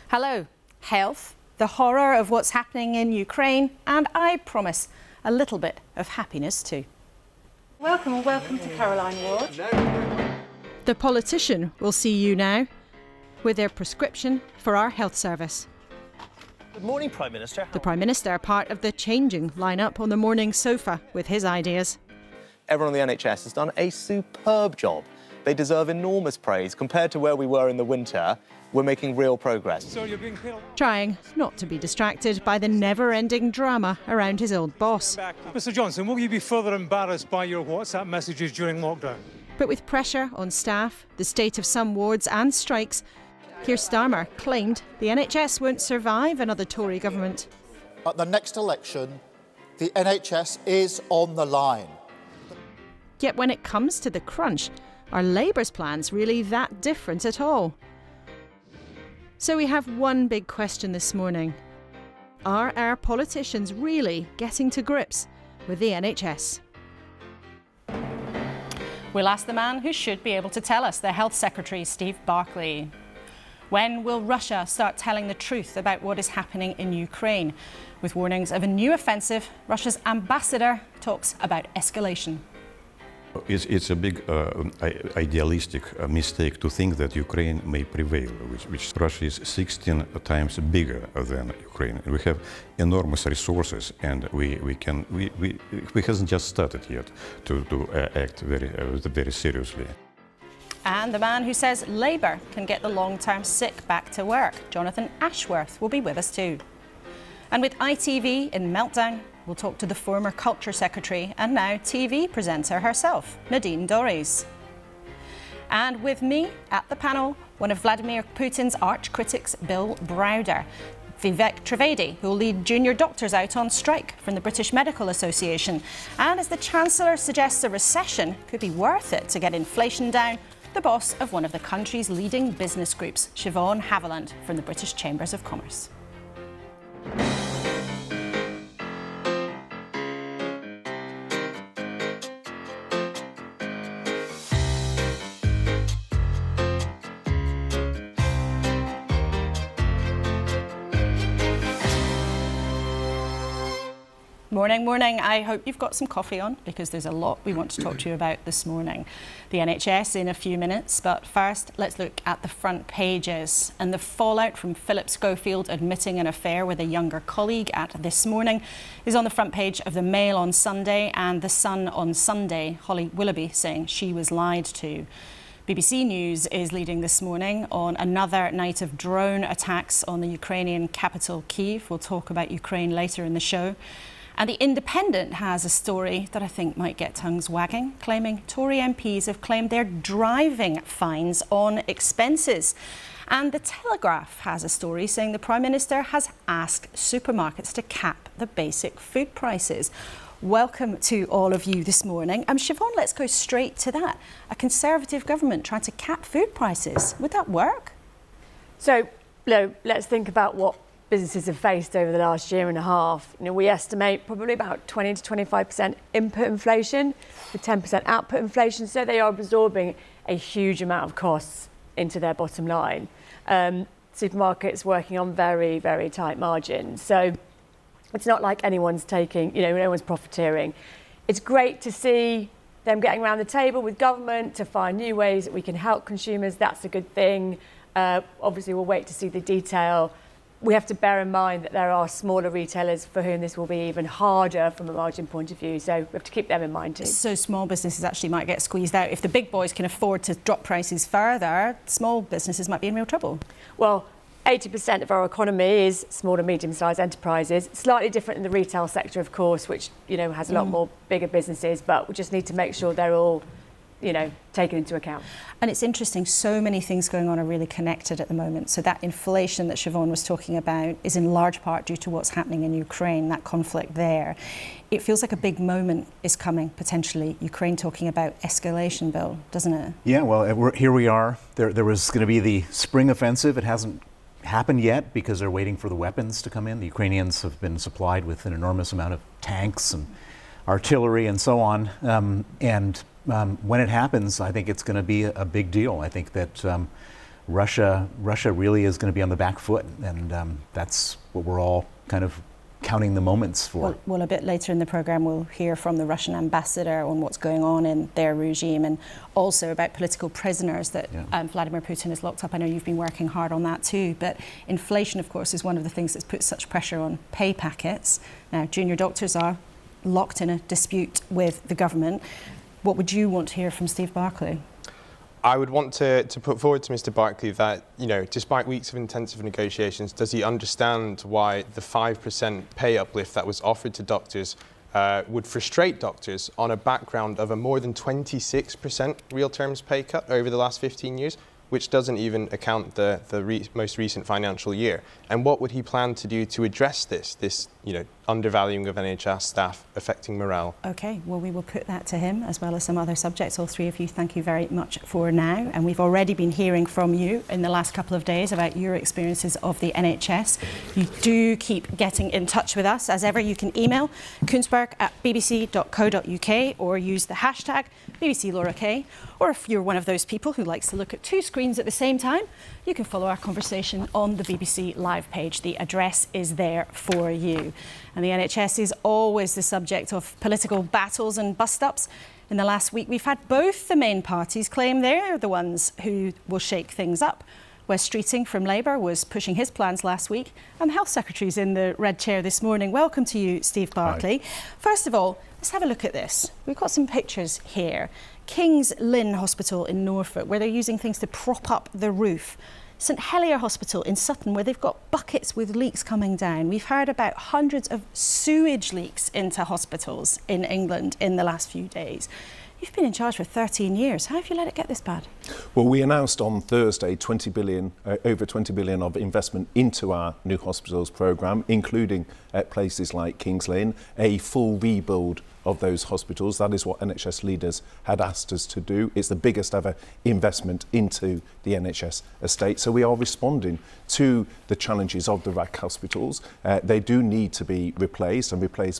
Hello, health, the horror of what's happening in Ukraine, and I promise a little bit of happiness too. Welcome to Caroline Ward. The politician will see you now with their prescription for our health service. Good morning, Prime Minister. The Prime Minister, part of the changing lineup on the morning sofa with his ideas. Everyone on the NHS has done a superb job. They deserve enormous praise. Compared to where we were in the winter, we're making real progress. So you're being clear. Trying not to be distracted by the never-ending drama around his old boss. Mr Johnson, will you be further embarrassed by your WhatsApp messages during lockdown? But with pressure on staff, the state of some wards and strikes, Keir Starmer claimed the NHS won't survive another Tory government. At the next election, the NHS is on the line. Yet when it comes to the crunch, are Labour's plans really that different at all? So we have one big question this morning. Are our politicians really getting to grips with the NHS? We'll ask the man who should be able to tell us, the Health Secretary, Steve Barclay. When will Russia start telling the truth about what is happening in Ukraine? With warnings of a new offensive, Russia's ambassador talks about escalation. It's a big idealistic mistake to think that Ukraine may prevail, which Russia is 16 times bigger than Ukraine. We have enormous resources, and we hasn't just started yet to act very seriously. And the man who says Labour can get the long-term sick back to work, Jonathan Ashworth, will be with us too. And with ITV in meltdown, we'll talk to the former Culture Secretary and now TV presenter herself, Nadine Dorries. And with me at the panel, one of Vladimir Putin's arch critics, Bill Browder. Vivek Trivedi, who will lead junior doctors out on strike from the British Medical Association. And as the Chancellor suggests a recession could be worth it to get inflation down, the boss of one of the country's leading business groups, Siobhan Haviland from the British Chambers of Commerce. Morning. I hope you've got some coffee on because there's a lot we want to talk to you about this morning. The NHS in a few minutes, but first let's look at the front pages. And the fallout from Philip Schofield admitting an affair with a younger colleague at This Morning is on the front page of the Mail on Sunday and The Sun on Sunday. Holly Willoughby saying she was lied to. BBC News is leading this morning on another night of drone attacks on the Ukrainian capital, Kyiv. We'll talk about Ukraine later in the show. And The Independent has a story that I think might get tongues wagging, claiming Tory MPs have claimed they're driving fines on expenses. And The Telegraph has a story saying the Prime Minister has asked supermarkets to cap the basic food prices. Welcome to all of you this morning. Siobhan, let's go straight to that. A Conservative government trying to cap food prices. Would that work? So, let's think about what businesses have faced over the last year and a half. We estimate probably about 20 to 25% input inflation with 10% output inflation. So they are absorbing a huge amount of costs into their bottom line. Supermarkets working on very, very tight margins. So it's not like anyone's taking, no one's profiteering. It's great to see them getting around the table with government to find new ways that we can help consumers. That's a good thing. Obviously, we'll wait to see the detail. We have to bear in mind that there are smaller retailers for whom this will be even harder from a margin point of view. So we have to keep them in mind too. So small businesses actually might get squeezed out. If the big boys can afford to drop prices further, small businesses might be in real trouble. Well, 80% of our economy is small and medium-sized enterprises. Slightly different in the retail sector, of course, which, has a lot more bigger businesses. But we just need to make sure they're all taken into account. And it's interesting, so many things going on are really connected at the moment. So that inflation that Siobhan was talking about is in large part due to what's happening in Ukraine, that conflict there. It feels like a big moment is coming, potentially. Ukraine talking about escalation, Bill, doesn't it? Yeah, well, here we are. There was going to be the spring offensive. It hasn't happened yet because they're waiting for the weapons to come in. The Ukrainians have been supplied with an enormous amount of tanks and artillery and so on. When it happens, I think it's going to be a big deal. I think that Russia really is going to be on the back foot, and that's what we're all kind of counting the moments for. Well, a bit later in the programme we'll hear from the Russian ambassador on what's going on in their regime, and also about political prisoners that Vladimir Putin has locked up. I know you've been working hard on that too, but inflation, of course, is one of the things that's put such pressure on pay packets. Now, junior doctors are locked in a dispute with the government. What would you want to hear from Steve Barclay? I would want to put forward to Mr. Barclay that, despite weeks of intensive negotiations, does he understand why the 5% pay uplift that was offered to doctors would frustrate doctors on a background of a more than 26% real terms pay cut over the last 15 years, which doesn't even account the most recent financial year? And what would he plan to do to address this undervaluing of NHS staff affecting morale? OK, well, we will put that to him, as well as some other subjects. All three of you, thank you very much for now. And we've already been hearing from you in the last couple of days about your experiences of the NHS. You do keep getting in touch with us. As ever, you can email kuenssberg@bbc.co.uk or use the hashtag #BBCLauraK. Or if you're one of those people who likes to look at two screens at the same time, you can follow our conversation on the BBC Live page. The address is there for you. And the NHS is always the subject of political battles and bust-ups. In the last week, we've had both the main parties claim they're the ones who will shake things up. Wes Streeting from Labour was pushing his plans last week, and the Health Secretary's in the red chair this morning. Welcome to you, Steve Barclay. Hi. First of all, let's have a look at this. We've got some pictures here. King's Lynn Hospital in Norfolk, where they're using things to prop up the roof. St Helier Hospital in Sutton, where they've got buckets with leaks coming down. We've heard about hundreds of sewage leaks into hospitals in England in the last few days. You've been in charge for 13 years. How have you let it get this bad? Well, we announced on Thursday over 20 billion of investment into our new hospitals programme, including at places like King's Lynn, a full rebuild of those hospitals. That is what NHS leaders had asked us to do. It's the biggest ever investment into the NHS estate. So we are responding to the challenges of the RAC hospitals. They do need to be replaced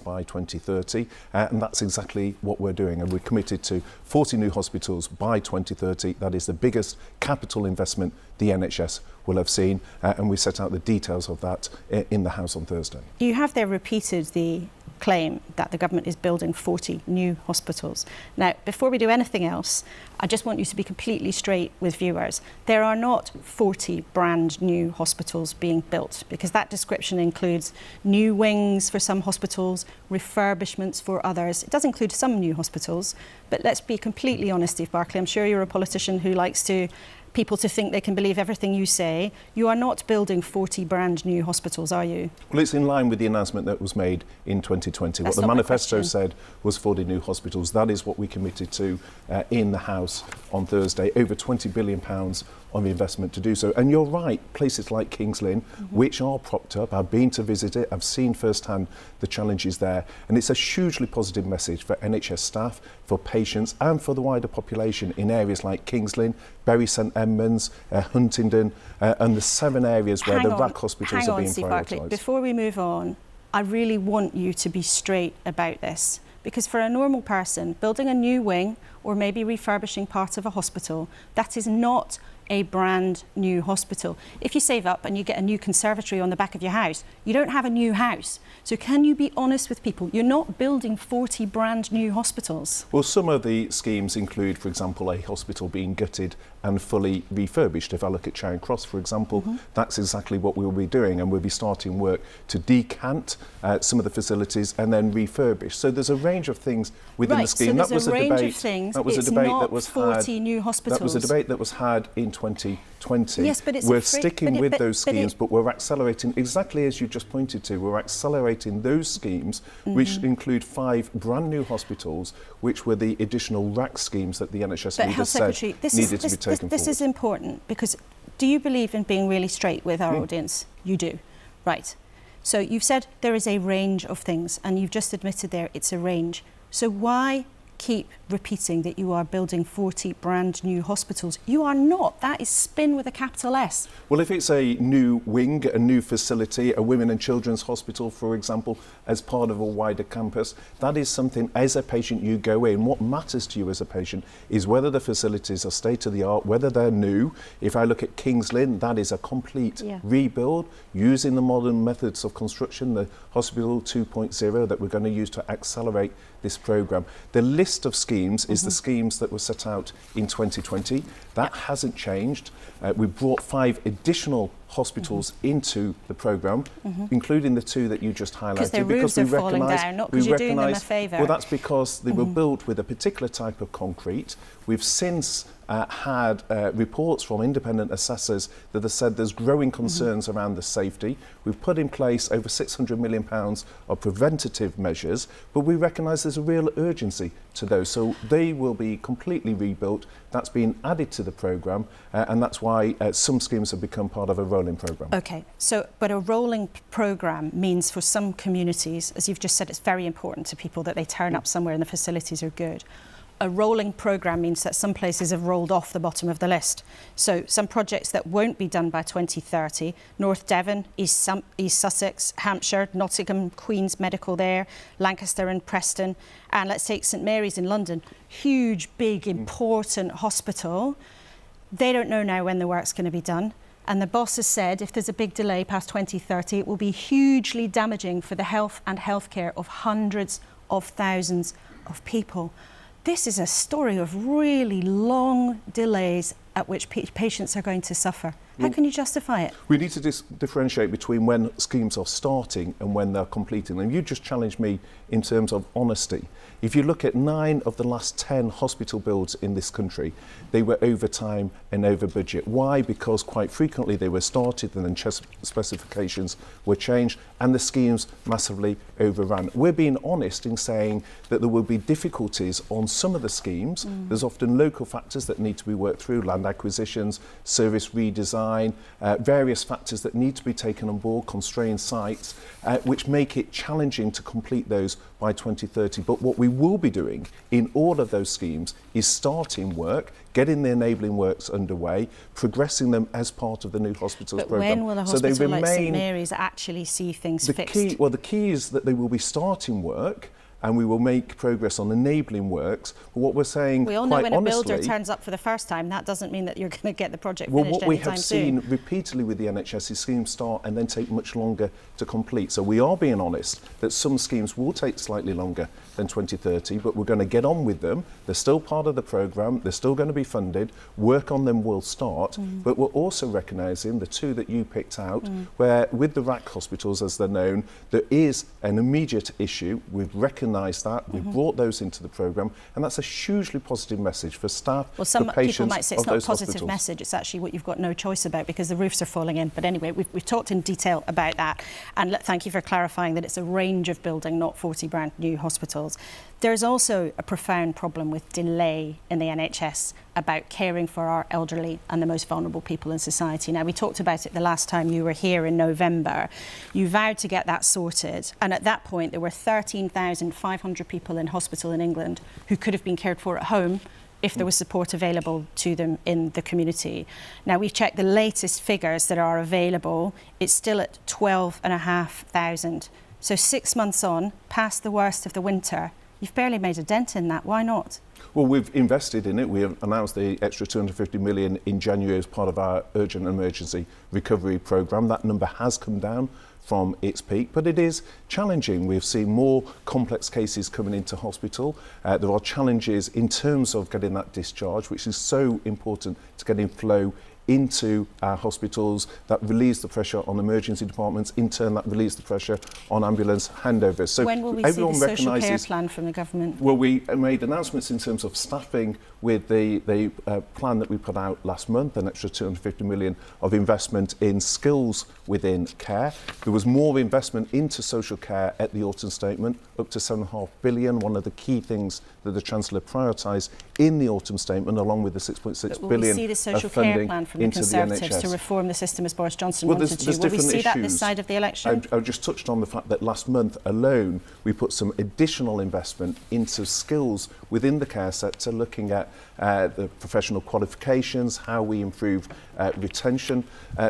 by 2030. And that's exactly what we're doing. And we're committed to 40 new hospitals by 2030. That is the biggest capital investment the NHS will have seen. And we set out the details of that in the House on Thursday. You have there repeated the claim that the government is building 40 new hospitals. Now, before we do anything else, I just want you to be completely straight with viewers. There are not 40 brand new hospitals being built, because that description includes new wings for some hospitals, refurbishments for others. It does include some new hospitals, but let's be completely honest, Steve Barclay. I'm sure you're a politician who likes people to think they can believe everything you say. You are not building 40 brand new hospitals, are you? Well, it's in line with the announcement that was made in 2020. That's what the manifesto said was 40 new hospitals. That is what we committed to in the House on Thursday. Over £20 billion on the investment to do so. And you're right, places like King's Lynn, which are propped up, I've been to visit it, I've seen firsthand the challenges there. And it's a hugely positive message for NHS staff, for patients and for the wider population in areas like King's Lynn, Bury St Edmunds, Huntingdon, and the 7 areas where the RAC hospitals are being prioritised. Before we move on, I really want you to be straight about this. Because for a normal person, building a new wing or maybe refurbishing part of a hospital, that is not a brand new hospital. If you save up and you get a new conservatory on the back of your house, you don't have a new house. So can you be honest with people? You're not building 40 brand new hospitals. Well, some of the schemes include, for example, a hospital being gutted and fully refurbished. If I look at Charing Cross, for example, that's exactly what we'll be doing, and we'll be starting work to decant some of the facilities and then refurbish. So there's a range of things within the scheme. So there's a range of things. That was a debate that was 40 new hospitals. That was a debate that was had in 2020. Yes, but we're sticking with those schemes, but we're accelerating, exactly as you just pointed to, we're accelerating those schemes, which include 5 brand new hospitals, which were the additional RAC schemes that the NHS leaders said needed to be taken forward. This is important, because do you believe in being really straight with our audience? You do. Right. So you've said there is a range of things, and you've just admitted there it's a range. So why keep repeating that you are building 40 brand new hospitals. You are not. That is spin with a capital S. Well, if it's a new wing, a new facility, a women and children's hospital, for example, as part of a wider campus, that is something, as a patient, you go in. What matters to you as a patient is whether the facilities are state-of-the-art, whether they're new. If I look at Kings Lynn, that is a complete rebuild using the modern methods of construction, the Hospital 2.0 that we're going to use to accelerate this programme. The list of schemes is the schemes that were set out in 2020. That hasn't changed. We brought 5 additional hospitals into the programme, including the 2 that you just highlighted. Because their roofs are falling down, not because you're doing them a favour. Well, that's because they were built with a particular type of concrete. We've since had reports from independent assessors that have said there's growing concerns around the safety. We've put in place over £600 million of preventative measures, but we recognise there's a real urgency to those. So they will be completely rebuilt. That's been added to the programme, and that's why some schemes have become part of a rolling programme. OK, so, but a rolling programme means for some communities, as you've just said, it's very important to people that they turn up somewhere and the facilities are good. A rolling programme means that some places have rolled off the bottom of the list. So some projects that won't be done by 2030, North Devon, East Sussex, Hampshire, Nottingham, Queen's Medical there, Lancaster and Preston, and let's take St Mary's in London. Huge, big, important hospital. They don't know now when the work's going to be done. And the boss has said if there's a big delay past 2030, it will be hugely damaging for the health and healthcare of hundreds of thousands of people. This is a story of really long delays at which patients are going to suffer. How can you justify it? We need to differentiate between when schemes are starting and when they're completing. And you just challenged me in terms of honesty. If you look at 9 of the last 10 hospital builds in this country, they were over time and over budget. Why? Because quite frequently they were started and then specifications were changed and the schemes massively overran. We're being honest in saying that there will be difficulties on some of the schemes. There's often local factors that need to be worked through, land acquisitions, service redesign, various factors that need to be taken on board, constrained sites, which make it challenging to complete those by 2030. But what we will be doing in all of those schemes is starting work, getting the enabling works underway, progressing them as part of the new hospitals programme. But when will a hospital like St Mary's actually see things fixed? The key is that they will be starting work and we will make progress on enabling works. But what we're saying, we all know when a builder turns up for the first time, that doesn't mean that you're going to get the project finished anytime soon. What we have seen repeatedly with the NHS is schemes start and then take much longer to complete. So we are being honest that some schemes will take slightly longer than 2030, but we're going to get on with them. They're still part of the programme, they're still going to be funded, work on them will start, but we're also recognising the 2 that you picked out, where with the RAC hospitals, as they're known, there is an immediate issue. We've recognised that, we've brought those into the programme, and that's a hugely positive message for staff, well, some for patients people might say it's not a positive hospitals. Message, it's actually what you've got no choice about because the roofs are falling in. But anyway, we've talked in detail about that, and thank you for clarifying that it's a range of building, not 40 brand new hospitals. There's also a profound problem with delay in the NHS about caring for our elderly and the most vulnerable people in society. Now, we talked about it the last time you were here in November. You vowed to get that sorted, and at that point there were 13,500 people in hospital in England who could have been cared for at home if there was support available to them in the community. Now, we've checked the latest figures that are available. It's still at 12,500. So 6 months on, past the worst of the winter, you've barely made a dent in that. Why not? Well, we've invested in it. We have announced the extra 250 million in January as part of our urgent emergency recovery programme. That number has come down from its peak, but it is challenging. We've seen more complex cases coming into hospital. There are challenges in terms of getting that discharge, which is so important to getting flow into our hospitals. That relieves the pressure on emergency departments. In turn, that relieves the pressure on ambulance handovers. So when will we see the social care plan from the government? Well, we made announcements in terms of staffing with the plan that we put out last month, an extra 250 million of investment in skills within care. There was more investment into social care at the autumn statement, up to 7.5 billion. One of the key things that the Chancellor prioritised in the autumn statement, along with the 6.6 billion will we see the social of funding. care plan from from the into the Conservatives NHS. to reform the system as Boris Johnson Well, wanted to. Will we see that this side of the election? I just touched on the fact that last month alone we put some additional investment into skills within the care sector, looking at the professional qualifications, how we improve retention.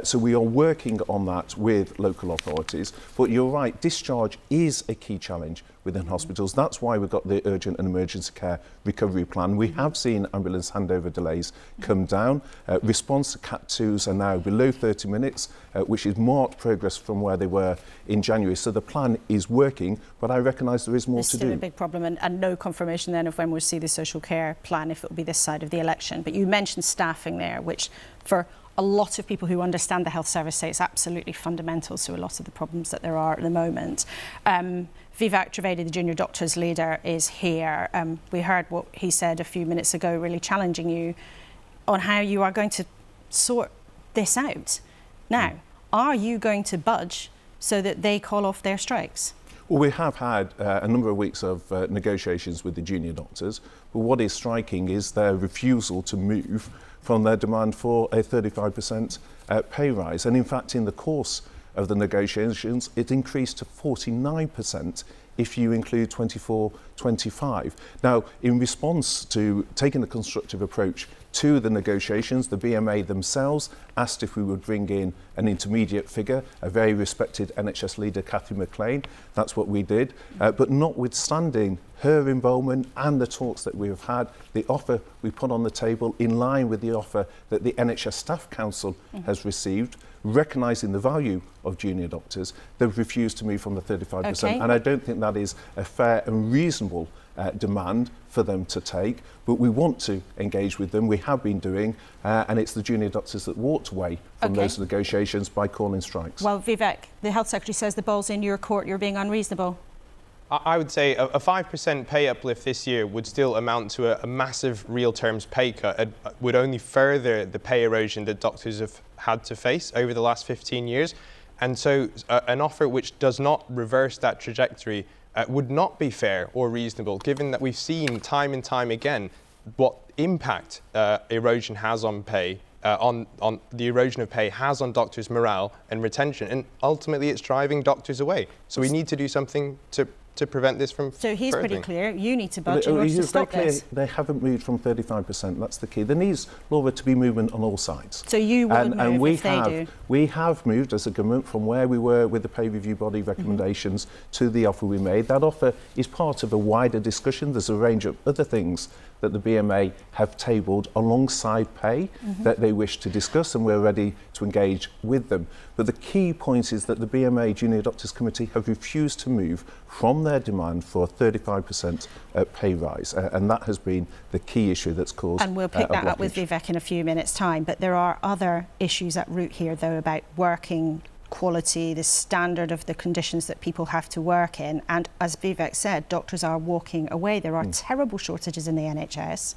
So we are working on that with local authorities. But you're right, discharge is a key challenge within hospitals. That's why we've got the urgent and emergency care recovery plan. We have seen ambulance handover delays come down. Response to Cat 2s are now below 30 minutes, which is marked progress from where they were in January. So the plan is working, but I recognise there is more to do. There's still a big problem, and no confirmation then of when we'll see the social care plan, if it will be this side of the election. But you mentioned staffing there, which for a lot of people who understand the health service say it's absolutely fundamental to a lot of the problems that there are at the moment. Vivek Trivedi, the junior doctors leader, is here. We heard what he said a few minutes ago, really challenging you on how you are going to sort this out. Now, are you going to budge so that they call off their strikes? Well, we have had a number of weeks of negotiations with the junior doctors, but what is striking is their refusal to move from their demand for a 35% pay rise. And in fact, in the course of the negotiations, it increased to 49% if you include 24-25. Now, in response to taking a constructive approach to the negotiations, the BMA themselves asked if we would bring in an intermediate figure, a very respected NHS leader, Cathy McLean. That's what we did. But notwithstanding her involvement and the talks that we have had, the offer we put on the table in line with the offer that the NHS Staff Council has received, recognising the value of junior doctors, they've refused to move from the 35%. Okay. And I don't think that is a fair and reasonable demand for them to take, but we want to engage with them. We have been doing, and it's the junior doctors that walked away from those negotiations by calling strikes. Well, Vivek, the Health Secretary says the ball's in your court, you're being unreasonable. I would say a 5% pay uplift this year would still amount to a massive real terms pay cut. It would only further the pay erosion that doctors have had to face over the last 15 years. And so an offer which does not reverse that trajectory would not be fair or reasonable, given that we've seen time and time again what impact erosion has on pay, on the erosion of pay has on doctors' morale and retention, and ultimately it's driving doctors away. So we need to do something to prevent this from So he's pretty furthering. clear. You need to budge in order to stop this. They haven't moved from 35%. That's the key. There needs, Laura, to be movement on all sides. So you won't move if they do? We have moved as a government from where we were with the pay review body recommendations to the offer we made. That offer is part of a wider discussion. There's a range of other things that the BMA have tabled alongside pay that they wish to discuss, and we're ready to engage with them. But the key point is that the BMA Junior Doctors Committee have refused to move from their demand for a 35% pay rise, and that has been the key issue that's caused And we'll pick that up with Vivek in a few minutes' time. But there are other issues at root here, though, about working quality, the standard of the conditions that people have to work in. And as Vivek said, doctors are walking away. There are terrible shortages in the NHS.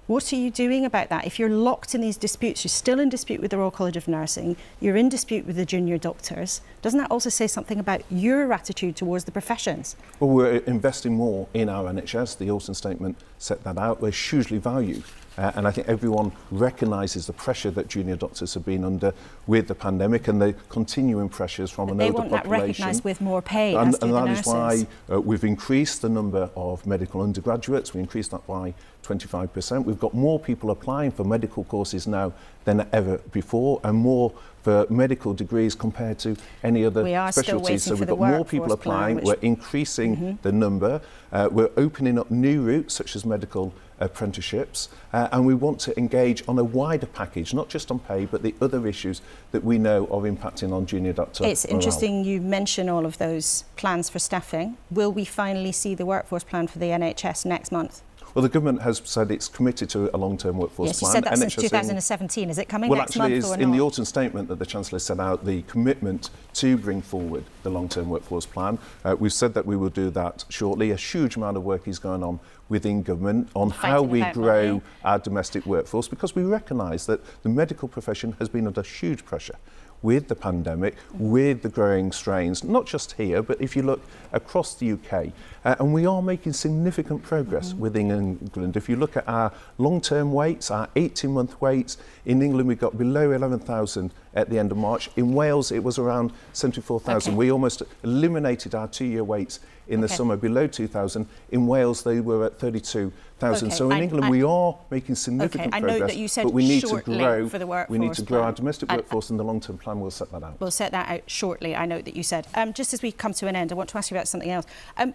What are you doing about that? If you're locked in these disputes, you're still in dispute with the Royal College of Nursing, you're in dispute with the junior doctors, doesn't that also say something about your attitude towards the professions? Well, we're investing more in our NHS. The Autumn Statement set that out. We're hugely valued. And I think everyone recognises the pressure that junior doctors have been under with the pandemic and the continuing pressures from an older population. They want that recognised with more pay, as do the nurses. And that is why we've increased the number of medical undergraduates. We increased that by 25%. We've got more people applying for medical courses now than ever before, and more for medical degrees compared to any other specialties. So we've got more people applying. We're increasing the number. We're opening up new routes, such as medical apprenticeships, and we want to engage on a wider package, not just on pay, but the other issues that we know are impacting on junior doctor It's interesting you mention all of those plans for staffing. Will we finally see the workforce plan for the NHS next month? Well, the government has said it's committed to a long-term workforce plan. Yes, you said that since 2017. Is it coming next month or not? Well, actually, in the Autumn Statement that the Chancellor set out, the commitment to bring forward the long-term workforce plan. We've said that we will do that shortly. A huge amount of work is going on within government on how we grow our domestic workforce, because we recognise that the medical profession has been under huge pressure with the pandemic, with the growing strains, not just here, but if you look across the UK. And we are making significant progress within England. If you look at our long-term waits, our 18-month waits, in England we got below 11,000 at the end of March. In Wales it was around 74,000. We almost eliminated our 2-year waits in the summer below 2,000. In Wales they were at 32,000. So in England we are making significant progress, know that you said but we need to grow for the workforce. We need to grow our domestic workforce, and the long-term plan will set that out. We'll set that out shortly, I know that you said. Just as we come to an end, I want to ask you about something else.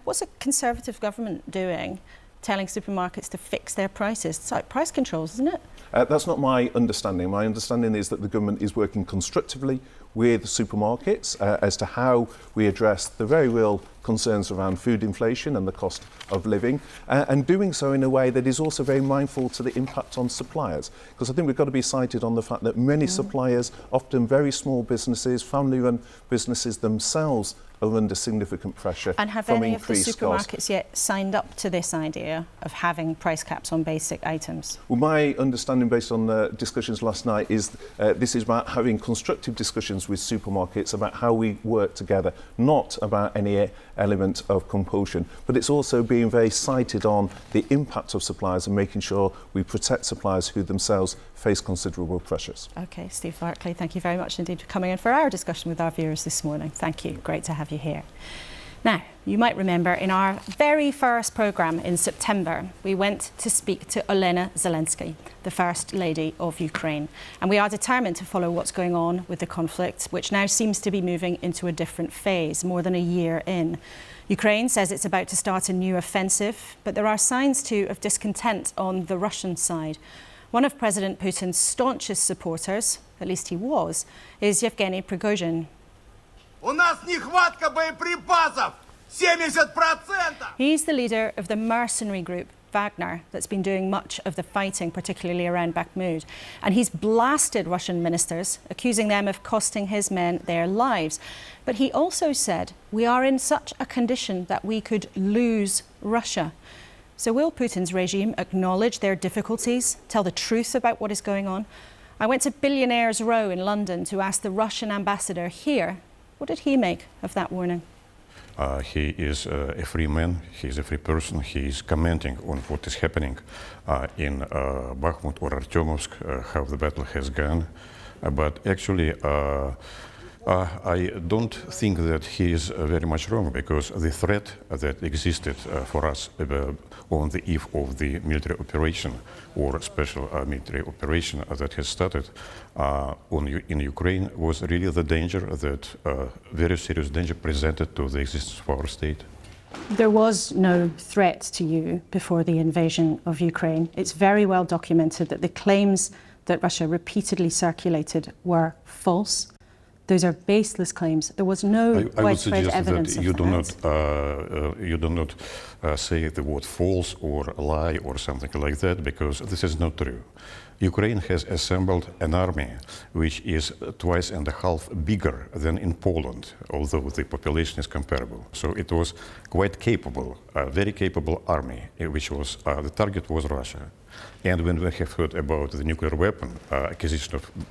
What's a Conservative government doing telling supermarkets to fix their prices? It's like price controls, isn't it? That's not my understanding. My understanding is that the government is working constructively with supermarkets as to how we address the very real concerns around food inflation and the cost of living, and doing so in a way that is also very mindful to the impact on suppliers. Because I think we've got to be cited on the fact that many suppliers, often very small businesses, family-run businesses themselves, are under significant pressure from increased costs. And have any of the supermarkets yet signed up to this idea of having price caps on basic items? Well, my understanding based on the discussions last night is this is about having constructive discussions with supermarkets about how we work together, not about any element of compulsion. But it's also being very cited on the impact of suppliers and making sure we protect suppliers who themselves face considerable pressures. OK, Steve Barclay, thank you very much indeed for coming in for our discussion with our viewers this morning. Thank you. Great to have you here. Now, you might remember in our very first programme in September, we went to speak to Olena Zelensky, the First Lady of Ukraine. And we are determined to follow what's going on with the conflict, which now seems to be moving into a different phase, more than a year in. Ukraine says it's about to start a new offensive, but there are signs too of discontent on the Russian side. One of President Putin's staunchest supporters, at least he was, is Yevgeny Prigozhin. He's the leader of the mercenary group Wagner that's been doing much of the fighting, particularly around Bakhmut. And he's blasted Russian ministers, accusing them of costing his men their lives. But he also said, we are in such a condition that we could lose Russia. So will Putin's regime acknowledge their difficulties, tell the truth about what is going on? I went to Billionaires Row in London to ask the Russian ambassador here, what did he make of that warning? He is a free man, he is a free person, he is commenting on what is happening in Bakhmut or Artyomovsk, how the battle has gone. But actually, I don't think that he is very much wrong, because the threat that existed for us on the eve of the military operation or special military operation that has started in Ukraine was really the danger that very serious danger presented to the existence of our state. There was no threat to you before the invasion of Ukraine. It's very well documented that the claims that Russia repeatedly circulated were false. Those are baseless claims. There was no widespread evidence of that. You do not say the word false or lie or something like that, because this is not true. Ukraine has assembled an army which is 2.5 bigger than in Poland, although the population is comparable. So it was quite capable, a very capable army, which was, the target was Russia. And when we have heard about the nuclear weapon,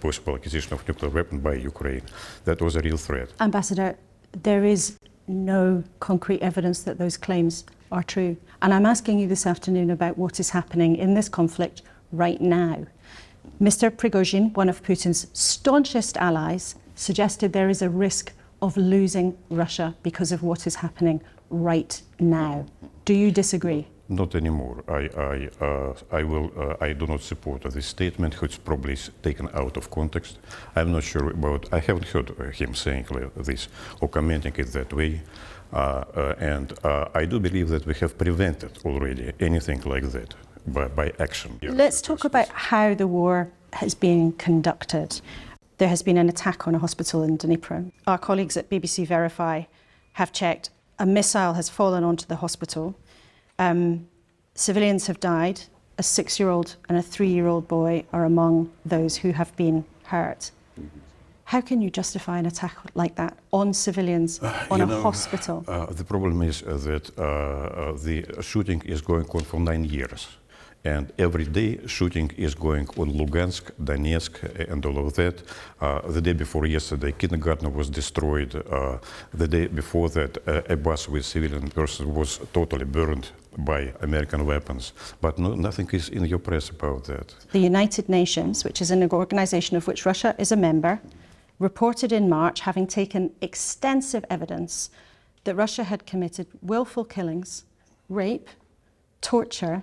possible acquisition of nuclear weapon by Ukraine, that was a real threat. Ambassador, there is no concrete evidence that those claims are true. And I'm asking you this afternoon about what is happening in this conflict right now. Mr. Prigozhin, one of Putin's staunchest allies, suggested there is a risk of losing Russia because of what is happening right now. Do you disagree? Not anymore. I do not support this statement, which probably is taken out of context. I'm not sure about, I haven't heard him saying this or commenting it that way. And I do believe that we have prevented already anything like that by action. Let's talk about how the war has been conducted. There has been an attack on a hospital in Dnipro. Our colleagues at BBC Verify have checked. A missile has fallen onto the hospital. Civilians have died. A 6-year-old and a 3-year-old boy are among those who have been hurt. How can you justify an attack like that on civilians, on a hospital? The problem is that the shooting is going on for 9 years. And every day shooting is going on Lugansk, Donetsk, and all of that. The day before yesterday, kindergarten was destroyed. The day before that, a bus with civilian person was totally burned by American weapons. But nothing is in your press about that. The United Nations, which is an organization of which Russia is a member, reported in March having taken extensive evidence that Russia had committed willful killings, rape, torture,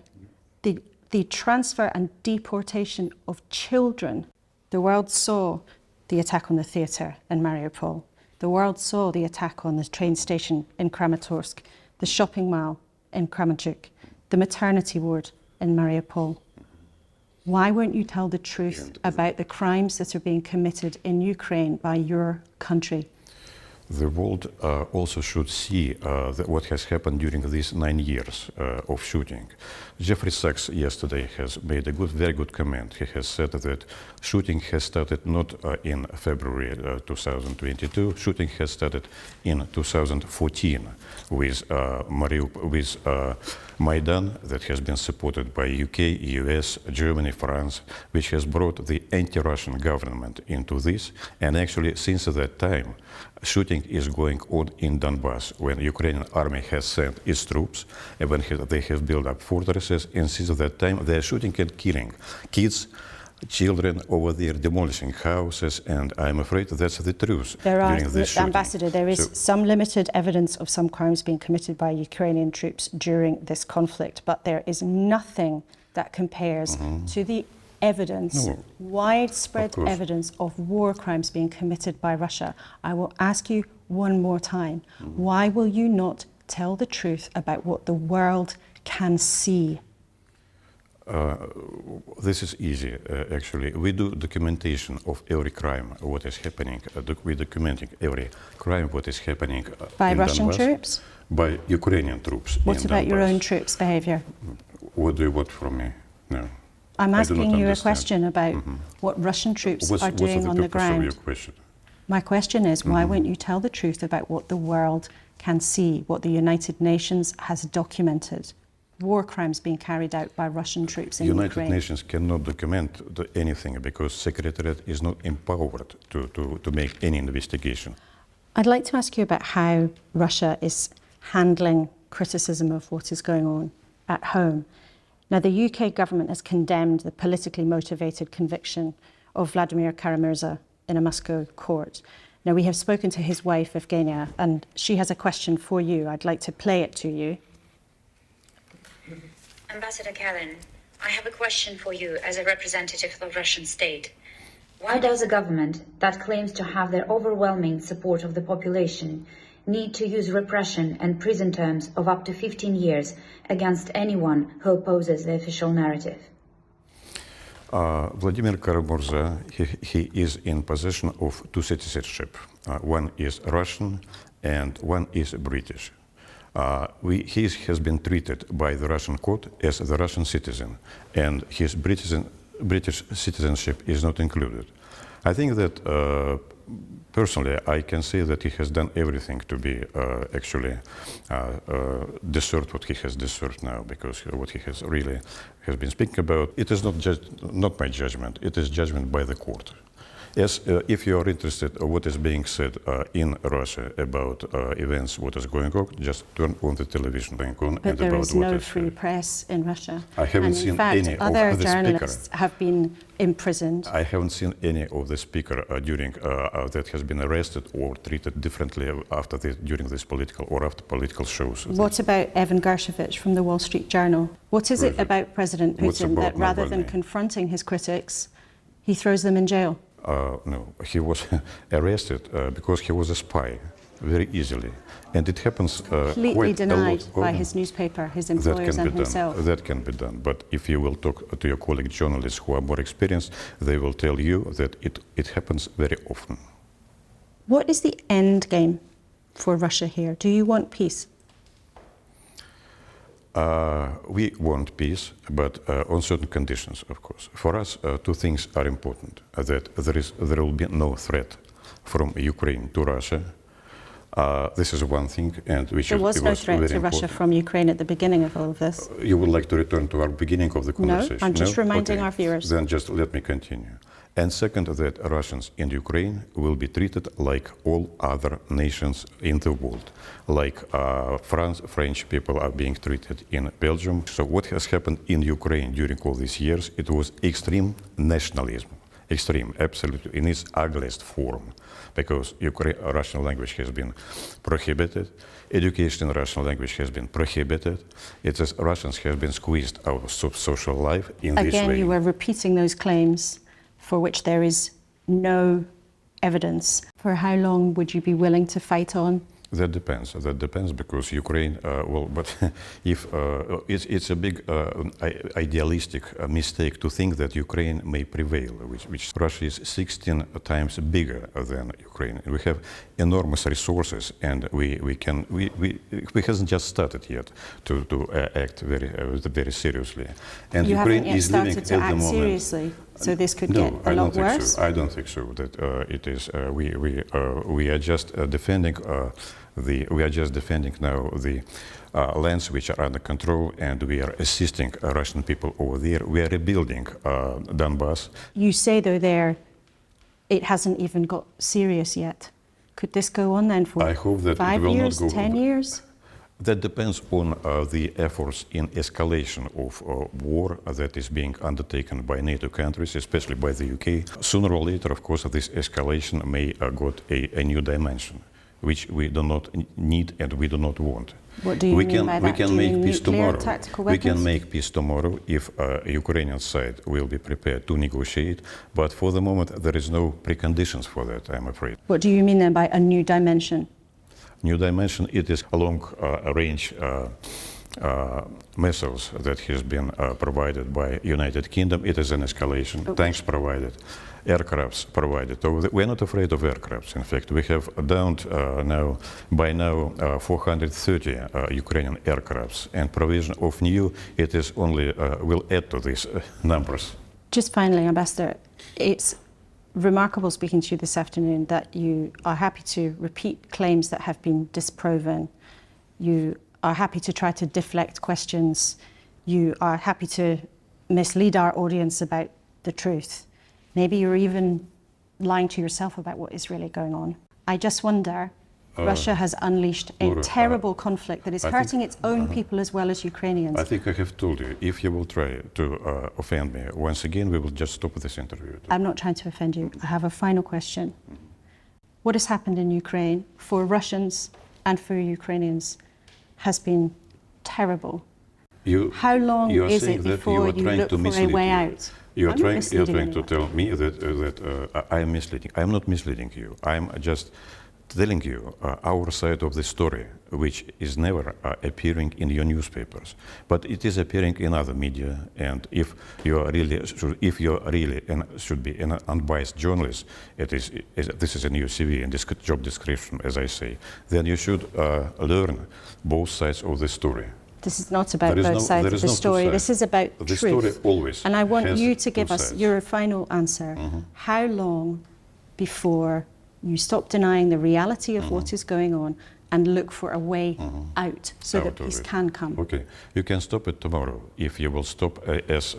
the transfer and deportation of children. The world saw the attack on the theatre in Mariupol. The world saw the attack on the train station in Kramatorsk, the shopping mall in Kremenchuk, the maternity ward in Mariupol. Why won't you tell the truth about the crimes that are being committed in Ukraine by your country? The world also should see what has happened during these 9 years of shooting. Jeffrey Sachs yesterday has made a very good comment. He has said that shooting has started not in February 2022. Shooting has started in 2014 with Maidan, that has been supported by UK, US, Germany, France, which has brought the anti-Russian government into this. And actually, since that time, shooting is going on in Donbass, when the Ukrainian army has sent its troops, and when they have built up fortresses, and since that time they are shooting and killing kids, children over there, demolishing houses, and I'm afraid that's the truth. During this shooting. Ambassador, there is some limited evidence of some crimes being committed by Ukrainian troops during this conflict, but there is nothing that compares to the evidence, widespread evidence of war crimes being committed by Russia. I will ask you one more time, why will you not tell the truth about what the world can see? This is easy, actually. We do documentation of every crime, what is happening. We're documenting every crime, what is happening by in Russian Donbass, troops? By Ukrainian troops. What about your own troops' behavior? What do you want from me? No. I'm asking you a question about what Russian troops are doing on the ground. What's the purpose of your question? My question is, why won't you tell the truth about what the world can see, what the United Nations has documented? War crimes being carried out by Russian troops in Ukraine. United Nations cannot document anything because Secretariat is not empowered to make any investigation. I'd like to ask you about how Russia is handling criticism of what is going on at home. Now, the UK government has condemned the politically motivated conviction of Vladimir Kara-Murza in a Moscow court. Now, we have spoken to his wife, Evgenia, and she has a question for you. I'd like to play it to you. Ambassador Kelin, I have a question for you as a representative of the Russian state. Why does a government that claims to have the overwhelming support of the population need to use repression and prison terms of up to 15 years against anyone who opposes the official narrative? Vladimir Kara-Murza, he is in possession of two citizenship. One is Russian and one is British. He has been treated by the Russian court as the Russian citizen, and his British citizenship is not included. I think that personally, I can say that he has done everything to be actually deserved what he has deserved now, because what he has really has been speaking about, it is not my judgment, it is judgment by the court. Yes, if you are interested in what is being said in Russia about events, what is going on, just turn on the television. But there is no free press in Russia. I haven't seen any of the other journalists have been imprisoned. I haven't seen any of the speaker that has been arrested or treated differently during this political or after political shows. What about Evan Gershkovich from the Wall Street Journal? What is it about President Putin that rather than confronting his critics, he throws them in jail? No, he was arrested because he was a spy, very easily. And it happens completely denied by his newspaper, his employers and himself. That can be done. But if you will talk to your colleague journalists who are more experienced, they will tell you that it happens very often. What is the end game for Russia here? Do you want peace? We want peace, but on certain conditions, of course. For us, two things are important: that there will be no threat from Ukraine to Russia. This is one thing, and which there was no threat to very Russia important. from Ukraine at the beginning of all of this. You would like to return to our beginning of the conversation? No, I'm just reminding Okay. our viewers. Then just let me continue. And second, that Russians in Ukraine will be treated like all other nations in the world, like French people are being treated in Belgium. So what has happened in Ukraine during all these years, it was extreme nationalism, extreme, absolutely, in its ugliest form, because Russian language has been prohibited, education in Russian language has been prohibited. It is Russians have been squeezed out of social life in this way. Again, you were repeating those claims for which there is no evidence. For how long would you be willing to fight on? That depends. That depends because Ukraine, well, but if it's a big idealistic mistake to think that Ukraine may prevail, which Russia is 16 times bigger than Ukraine. We have enormous resources, and we hasn't just started yet to act very seriously. And you Ukraine haven't yet is living started to at the act moment. seriously, so this could No, get a lot worse? I don't think so. That it is. We are just defending we are just defending now the lands which are under control, and we are assisting Russian people over there. We are rebuilding Donbass. You say, though, there, it hasn't even got serious yet. Could this go on then for I hope that 5 it will years, not go 10 years? That depends on the efforts in escalation of war that is being undertaken by NATO countries, especially by the UK. Sooner or later, of course, this escalation may got a new dimension, which we do not need and we do not want. What do you mean by that? We can Do you make mean peace nuclear, tomorrow. tactical We can weapons? make peace tomorrow if Ukrainian side will be prepared to negotiate. But for the moment, there is no preconditions for that, I'm afraid. What do you mean then by a new dimension? New dimension, it is a long-range missiles that has been provided by United Kingdom. It is an escalation. Okay. Tanks provided, aircrafts provided. We're not afraid of aircrafts. In fact, we have downed by now 430 Ukrainian aircrafts, and provision of new, it is only will add to these numbers. Just finally, Ambassador, it's remarkable speaking to you this afternoon that you are happy to repeat claims that have been disproven. You are happy to try to deflect questions. You are happy to mislead our audience about the truth. Maybe you're even lying to yourself about what is really going on. I just wonder, Russia has unleashed a Laura, terrible conflict that is hurting its own people as well as Ukrainians. I think I have told you, if you will try to offend me once again, we will just stop this interview. I'm not trying to offend you. I have a final question. What has happened in Ukraine for Russians and for Ukrainians has been terrible. How long is it before you look for a way out? You're trying to tell me that I am misleading. I am not misleading you. I am just telling you our side of the story, which is never appearing in your newspapers, but it is appearing in other media. And if you are really and should be an unbiased journalist, this is a new CV and this job description, as I say, then you should learn both sides of the story. This is not about both sides of the story. This is about the truth. Story always. And I want has you to give us sides. your final answer. How long before you stop denying the reality of what is going on and look for a way out so that peace can come? Okay, you can stop it tomorrow if you will stop, as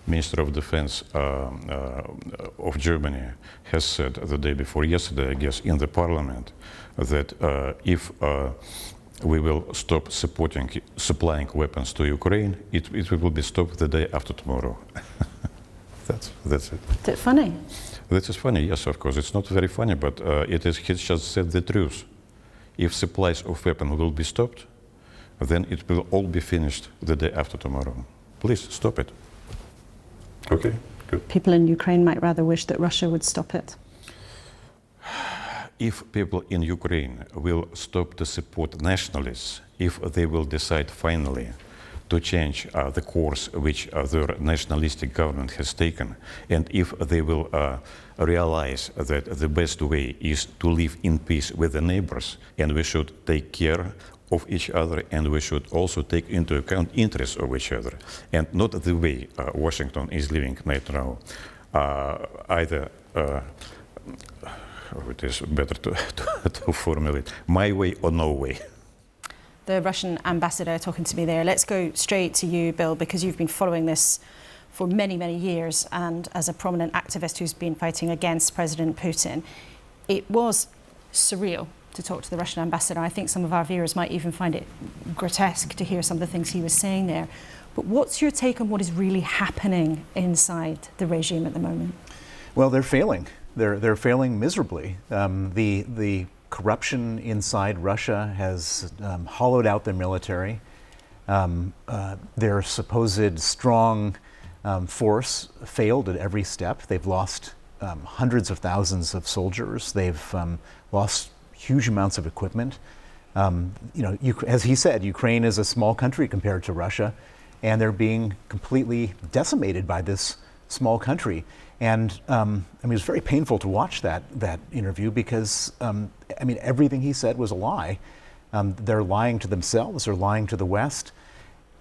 Minister of Defense of Germany has said the day before yesterday, I guess, in the Parliament, that if we will stop supplying weapons to Ukraine, it will be stopped the day after tomorrow. That's it. Is it funny? That is funny, yes, of course. It's not very funny, but he's just said the truth. If supplies of weapons will be stopped, then it will all be finished the day after tomorrow. Please stop it. Okay, good. People in Ukraine might rather wish that Russia would stop it. If people in Ukraine will stop to support nationalists, if they will decide finally to change the course which their nationalistic government has taken, and if they will realize that the best way is to live in peace with the neighbors, and we should take care of each other, and we should also take into account interests of each other, and not the way Washington is living right now, either it is better to formulate my way or no way. The Russian ambassador talking to me there. Let's go straight to you, Bill, because you've been following this for many, many years, and as a prominent activist who's been fighting against President Putin. It was surreal to talk to the Russian ambassador. I think some of our viewers might even find it grotesque to hear some of the things he was saying there. But what's your take on what is really happening inside the regime at the moment? Well, they're failing. They're failing miserably. The corruption inside Russia has hollowed out their military. Their supposed strong force failed at every step. They've lost hundreds of thousands of soldiers. They've lost huge amounts of equipment. As he said, Ukraine is a small country compared to Russia, and they're being completely decimated by this small country. And it was very painful to watch that interview because everything he said was a lie. They're lying to themselves, they're lying to the West.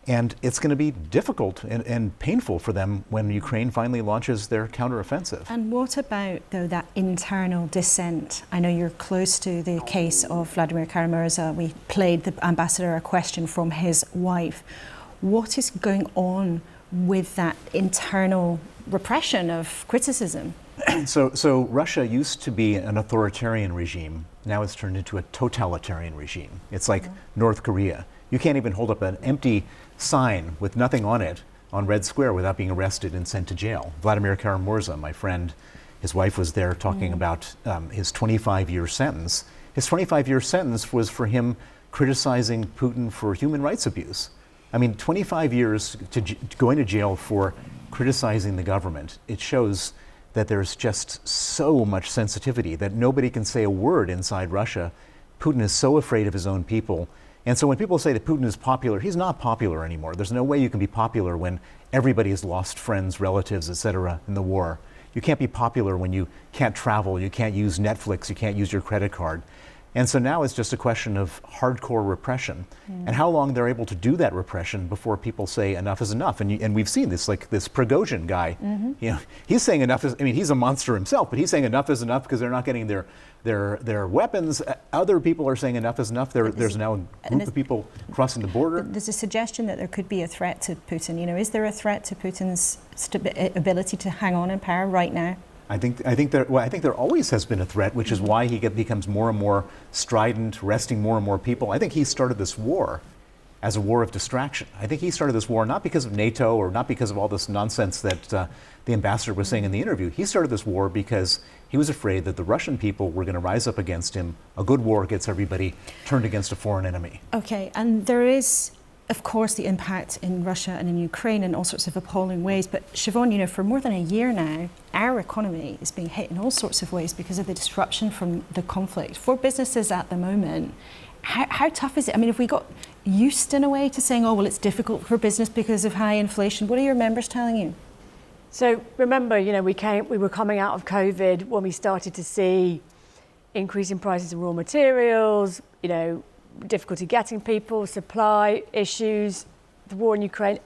And it's going to be difficult and painful for them when Ukraine finally launches their counteroffensive. And what about, though, that internal dissent? I know you're close to the case of Vladimir Kara-Murza. We played the ambassador a question from his wife. What is going on with that internal repression of criticism? So Russia used to be an authoritarian regime. Now it's turned into a totalitarian regime. It's like North Korea. You can't even hold up an empty sign with nothing on it on Red Square without being arrested and sent to jail. Vladimir Kara-Murza, my friend, his wife was there talking about his 25-year sentence. His 25-year sentence was for him criticizing Putin for human rights abuse. 25 years going to jail for criticizing the government. It shows that there's just so much sensitivity that nobody can say a word inside Russia. Putin is so afraid of his own people. And so when people say that Putin is popular, he's not popular anymore. There's no way you can be popular when everybody has lost friends, relatives, etc. in the war. You can't be popular when you can't travel, you can't use Netflix, you can't use your credit card. And so now it's just a question of hardcore repression and how long they're able to do that repression before people say enough is enough. And we've seen this, like this Prigozhin guy. He's saying enough is, he's a monster himself, but he's saying enough is enough because they're not getting their weapons. Other people are saying enough is enough. There's now a group of people crossing the border. There's a suggestion that there could be a threat to Putin. Is there a threat to Putin's ability to hang on in power right now? I think there always has been a threat, which is why he becomes more and more strident, arresting more and more people. I think he started this war as a war of distraction. I think he started this war not because of NATO or not because of all this nonsense that the ambassador was saying in the interview. He started this war because he was afraid that the Russian people were going to rise up against him. A good war gets everybody turned against a foreign enemy. Okay, and there is, of course, the impact in Russia and in Ukraine in all sorts of appalling ways. But Siobhan, for more than a year now, our economy is being hit in all sorts of ways because of the disruption from the conflict. For businesses at the moment, how tough is it? Have we got used in a way to saying, oh, well, it's difficult for business because of high inflation? What are your members telling you? So remember, we were coming out of COVID when we started to see increasing prices of raw materials, difficulty getting people, supply issues, the war in Ukraine,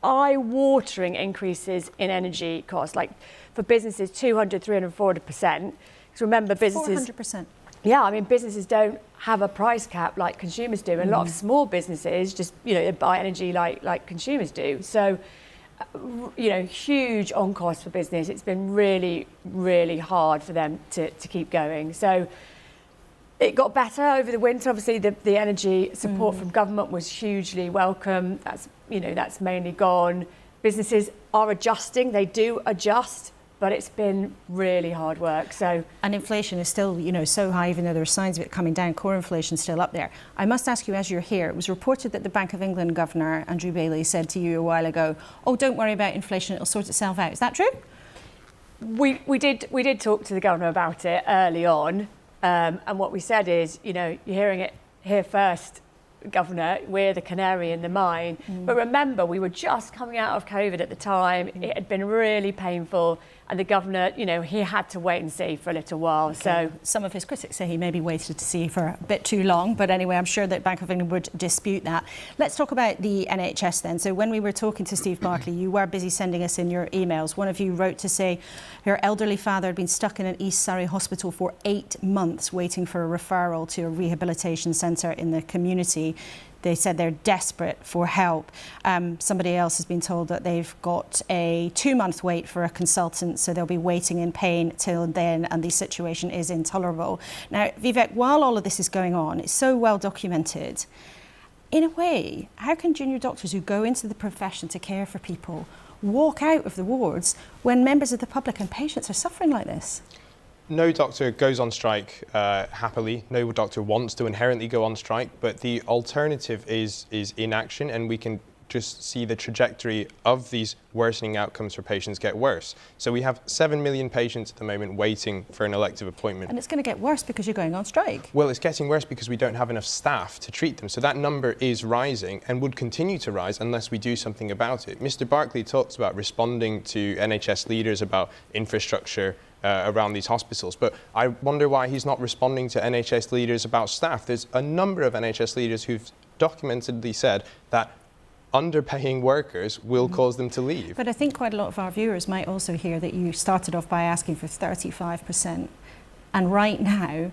eye-watering increases in energy costs, like for businesses 200, 300, 400%. Because remember, businesses... 400%. Yeah, businesses don't have a price cap like consumers do. And a lot of small businesses just, buy energy like consumers do. So, huge on cost for business. It's been really, really hard for them to keep going. So it got better over the winter. Obviously, the energy support from government was hugely welcome. That's mainly gone. Businesses are adjusting. They do adjust, but it's been really hard work. And inflation is still, so high, even though there are signs of it coming down. Core inflation is still up there. I must ask you, as you're here, it was reported that the Bank of England Governor, Andrew Bailey, said to you a while ago, oh, don't worry about inflation, it'll sort itself out. Is that true? We did talk to the governor about it early on. And what we said is, you're hearing it here first, Governor, we're the canary in the mine. But remember, we were just coming out of COVID at the time. It had been really painful. And the governor, you know, he had to wait and see for a little while. Okay. So some of his critics say he maybe waited to see for a bit too long. But anyway, I'm sure that Bank of England would dispute that. Let's talk about the NHS then. So when we were talking to Steve Barclay, you were busy sending us in your emails. One of you wrote to say her elderly father had been stuck in an East Surrey hospital for 8 months waiting for a referral to a rehabilitation centre in the community. They said they're desperate for help. Somebody else has been told that they've got a 2-month wait for a consultant, so they'll be waiting in pain till then, and the situation is intolerable. Now, Vivek, while all of this is going on, it's so well documented. In a way, how can junior doctors who go into the profession to care for people walk out of the wards when members of the public and patients are suffering like this? No doctor goes on strike happily. No doctor wants to inherently go on strike, but the alternative is inaction, and we can just see the trajectory of these worsening outcomes for patients get worse. So we have 7 million patients at the moment waiting for an elective appointment. And it's going to get worse because you're going on strike. Well, it's getting worse because we don't have enough staff to treat them. So that number is rising and would continue to rise unless we do something about it. Mr. Barclay talks about responding to NHS leaders about infrastructure around these hospitals, but I wonder why he's not responding to NHS leaders about staff. There's a number of NHS leaders who've documentedly said that underpaying workers will cause them to leave. But I think quite a lot of our viewers might also hear that you started off by asking for 35%, and right now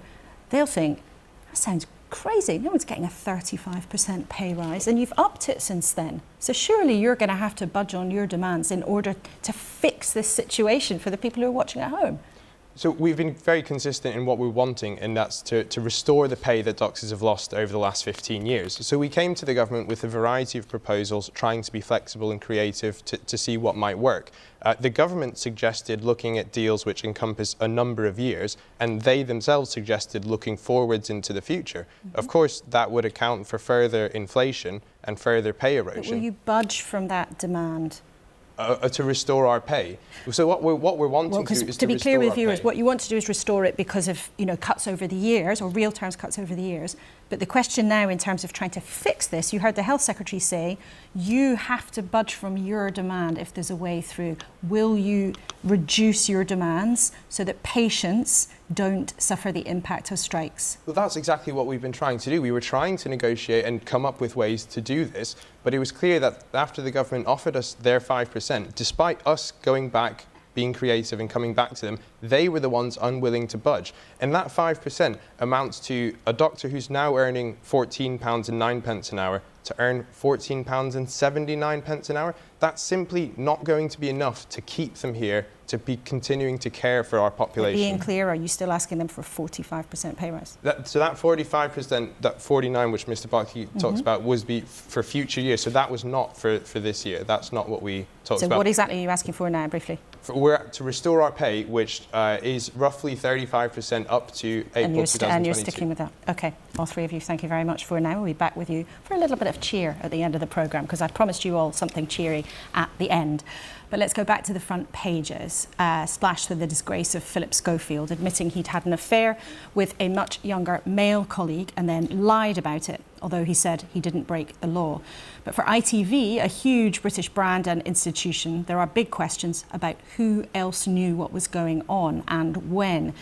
they'll think, that sounds crazy, no one's getting a 35% pay rise, and you've upped it since then. So surely you're going to have to budge on your demands in order to fix this situation for the people who are watching at home. So we've been very consistent in what we're wanting, and that's to restore the pay that doctors have lost over the last 15 years. So we came to the government with a variety of proposals, trying to be flexible and creative to see what might work. The government suggested looking at deals which encompass a number of years, and they themselves suggested looking forwards into the future. Of course, that would account for further inflation and further pay erosion. But will you budge from that demand? To restore our pay. So what we're wanting to do is to be clear with viewers, pay. what you want to do is restore it because of, you know, cuts over the years, or real terms cuts over the years. But the question now, in terms of trying to fix this, you heard the Health Secretary say you have to budge from your demand if there's a way through. Will you reduce your demands so that patients don't suffer the impact of strikes? Well, that's exactly what we've been trying to do. We were trying to negotiate and come up with ways to do this, but it was clear that after the government offered us their 5%, despite us going back, being creative and coming back to them, they were the ones unwilling to budge. And that 5% amounts to a doctor who's now earning £14.09 an hour to earn £14.79 an hour. That's simply not going to be enough to keep them here, to be continuing to care for our population. Being clear, are you still asking them for a 45% pay rise? So that 45%, that 49, which Mr. Barclay talks about, was for future years. So that was not for this year. That's not what we talked about. So what exactly are you asking for now, briefly? We're to restore our pay, which is roughly 35% up to April 2022. And you're sticking with that. OK, all three of you, thank you very much for now. We'll be back with you for a little bit of cheer at the end of the programme, because I promised you all something cheery at the end. But let's go back to the front pages, splashed with the disgrace of Philip Schofield, admitting he'd had an affair with a much younger male colleague and then lied about it, although he said he didn't break the law. But for ITV, a huge British brand and institution, there are big questions about who else knew what was going on and when.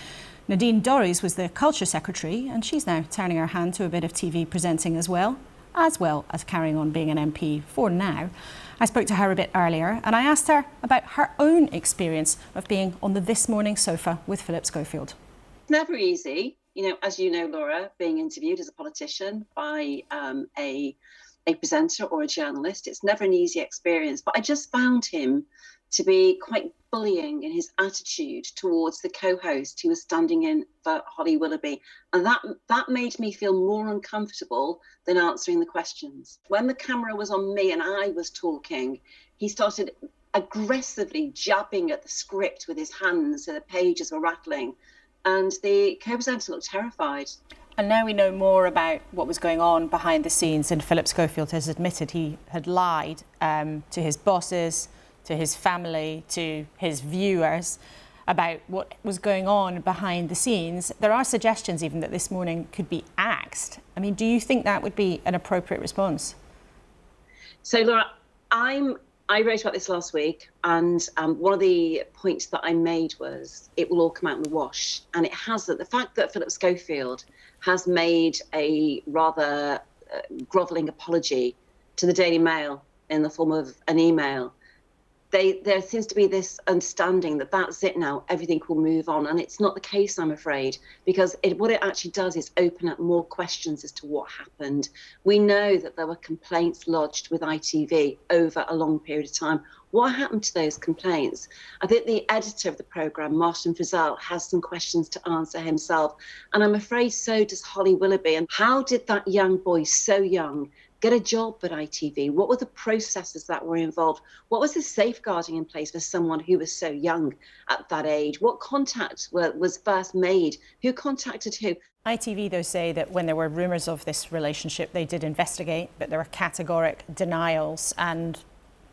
Nadine Dorries was the Culture Secretary, and she's now turning her hand to a bit of TV presenting as well as carrying on being an MP for now. I spoke to her a bit earlier, and I asked her about her own experience of being on the This Morning sofa with Philip Schofield. It's never easy, you know, as you know, Laura, being interviewed as a politician by a presenter or a journalist. It's never an easy experience, but I just found him to be quite bullying in his attitude towards the co-host who was standing in for Holly Willoughby, and that made me feel more uncomfortable than answering the questions. When the camera was on me and I was talking, he started aggressively jabbing at the script with his hands so the pages were rattling, and the co-presenter looked terrified. And now we know more about what was going on behind the scenes, and Philip Schofield has admitted he had lied to his bosses, to his family, to his viewers about what was going on behind the scenes. There are suggestions even that This Morning could be axed. I mean, do you think that would be an appropriate response? So, Laura, I'm I wrote about this last week, and one of the points that I made was it will all come out in the wash. And it hasn't. The fact that Philip Schofield has made a rather grovelling apology to the Daily Mail in the form of an email, there seems to be this understanding that that's it now, everything will move on. And it's not the case, I'm afraid, because what it actually does is open up more questions as to what happened. We know that there were complaints lodged with ITV over a long period of time. What happened to those complaints? I think the editor of the programme, Martin Frizzell, has some questions to answer himself. And I'm afraid so does Holly Willoughby. And how did that young boy, so young, get a job at ITV? What were the processes that were involved? What was the safeguarding in place for someone who was so young at that age? What contact was first made? Who contacted who? ITV, though, say that when there were rumours of this relationship, they did investigate, but there were categoric denials, and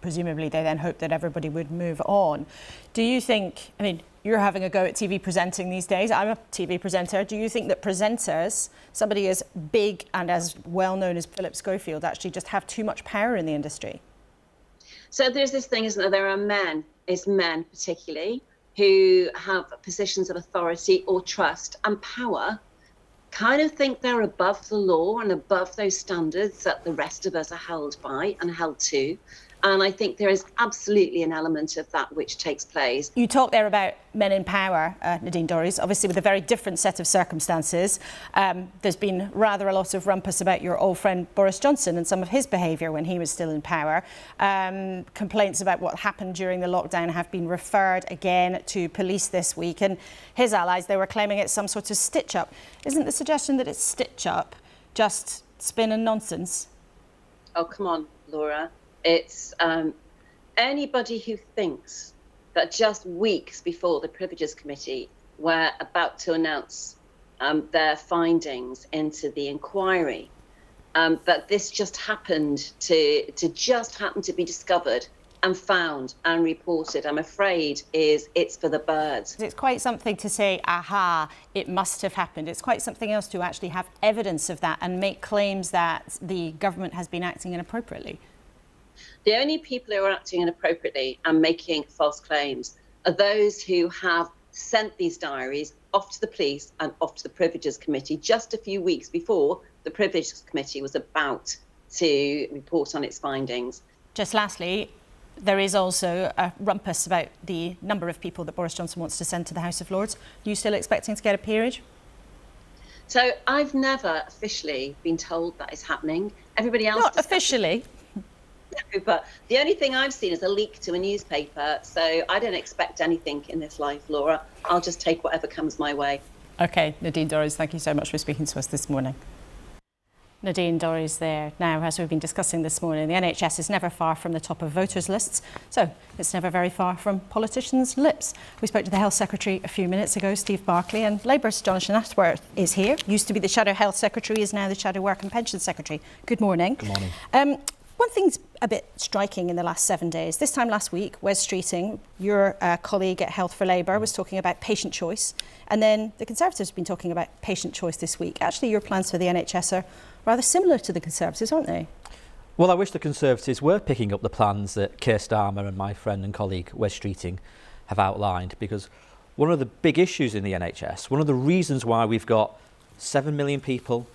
presumably they then hoped that everybody would move on. Do you think, I mean, you're having a go at TV presenting these days. I'm a TV presenter. Do you think that presenters, somebody as big and as well known as Philip Schofield, actually just have too much power in the industry? So there's this thing, isn't there? There are men particularly, who have positions of authority or trust and power, kind of think they're above the law and above those standards that the rest of us are held by and held to. And I think there is absolutely an element of that which takes place. You talk there about men in power, Nadine Dorries, obviously with a very different set of circumstances. There's been rather a lot of rumpus about your old friend Boris Johnson and some of his behaviour when he was still in power. Complaints about what happened during the lockdown have been referred again to police this week. And his allies, they were claiming it's some sort of stitch-up. Isn't the suggestion that it's stitch-up just spin and nonsense? Oh, come on, Laura. It's anybody who thinks that just weeks before the Privileges Committee were about to announce their findings into the inquiry, that this just happened to be discovered and found and reported, I'm afraid it's for the birds. It's quite something to say, aha, it must have happened. It's quite something else to actually have evidence of that and make claims that the government has been acting inappropriately. The only people who are acting inappropriately and making false claims are those who have sent these diaries off to the police and off to the Privileges Committee just a few weeks before the Privileges Committee was about to report on its findings. Just lastly, there is also a rumpus about the number of people that Boris Johnson wants to send to the House of Lords. Are you still expecting to get a peerage? So I've never officially been told that is happening. Everybody else... Not officially. But the only thing I've seen is a leak to a newspaper, so I don't expect anything in this life, Laura. I'll just take whatever comes my way. OK, Nadine Dorries, thank you so much for speaking to us this morning. Nadine Dorries there. Now, as we've been discussing this morning, the NHS is never far from the top of voters' lists, so it's never very far from politicians' lips. We spoke to the Health Secretary a few minutes ago, Steve Barclay, and Labour's Jonathan Ashworth is here. Used to be the Shadow Health Secretary, is now the Shadow Work and Pensions Secretary. Good morning. Good morning. One thing's a bit striking in the last 7 days. This time last week, Wes Streeting, your colleague at Health for Labour, was talking about patient choice. And then the Conservatives have been talking about patient choice this week. Actually, your plans for the NHS are rather similar to the Conservatives, aren't they? Well, I wish the Conservatives were picking up the plans that Keir Starmer and my friend and colleague Wes Streeting have outlined, because one of the big issues in the NHS, one of the reasons why we've got 7 million people